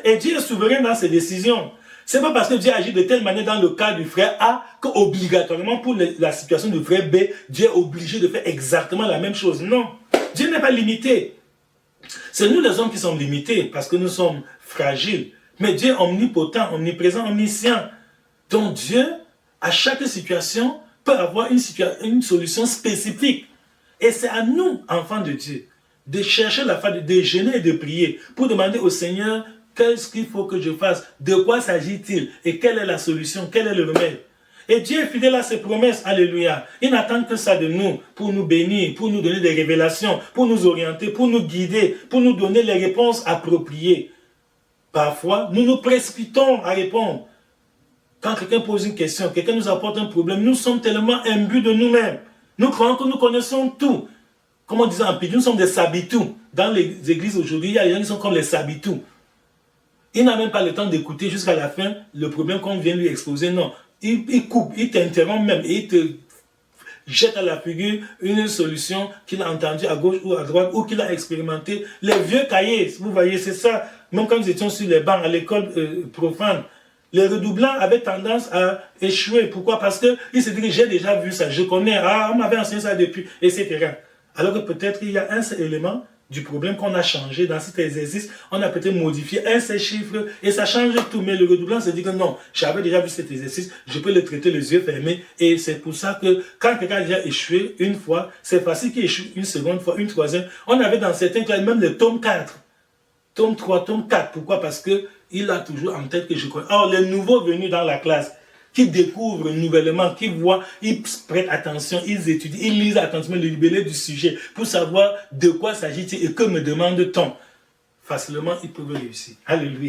Et Dieu est souverain dans ses décisions. C'est pas parce que Dieu agit de telle manière dans le cas du frère A qu'obligatoirement pour la situation du frère B, Dieu est obligé de faire exactement la même chose. Non, Dieu n'est pas limité. C'est nous les hommes qui sommes limités parce que nous sommes fragiles. Mais Dieu est omnipotent, omniprésent, omniscient. Donc Dieu, à chaque situation, peut avoir une solution spécifique. Et c'est à nous, enfants de Dieu, de chercher la foi, de jeûner et de prier pour demander au Seigneur qu'est-ce qu'il faut que je fasse, de quoi s'agit-il et quelle est la solution, quel est le remède. Et Dieu est fidèle à ses promesses, alléluia. Il n'attend que ça de nous, pour nous bénir, pour nous donner des révélations, pour nous orienter, pour nous guider, pour nous donner les réponses appropriées. Parfois, nous nous précipitons à répondre. Quand quelqu'un pose une question, quelqu'un nous apporte un problème, nous sommes tellement imbus de nous-mêmes. Nous croyons que nous connaissons tout. Comme on disait en Pidgin, nous sommes des sabitous. Dans les églises aujourd'hui, il y a des gens qui sont comme les sabitous. Il n'a même pas le temps d'écouter jusqu'à la fin le problème qu'on vient lui exposer. Non, il coupe, il t'interrompt même et il te jette à la figure une solution qu'il a entendue à gauche ou à droite ou qu'il a expérimenté. Les vieux cahiers, vous voyez, c'est ça. Même quand nous étions sur les bancs à l'école profane, les redoublants avaient tendance à échouer. Pourquoi? Parce qu'ils se disent, j'ai déjà vu ça, je connais, on m'avait enseigné ça depuis, etc. Alors que peut-être il y a un seul élément du problème qu'on a changé dans cet exercice, on a peut-être modifié un seul chiffre et ça change tout. Mais le redoublant se dit que non, j'avais déjà vu cet exercice, je peux le traiter les yeux fermés. Et c'est pour ça que quand quelqu'un a déjà échoué une fois, c'est facile qu'il échoue une seconde fois, une troisième. On avait dans certains cas même le tome 4, tome 3, tome 4. Pourquoi? Parce qu'il a toujours en tête que je connais. Or, les nouveaux venus dans la classe, qui découvrent nouvellement, qui voient, ils prêtent attention, ils étudient, ils lisent attentivement le libellé du sujet pour savoir de quoi s'agit-il et que me demande-t-on. Facilement, ils peuvent réussir. Alléluia.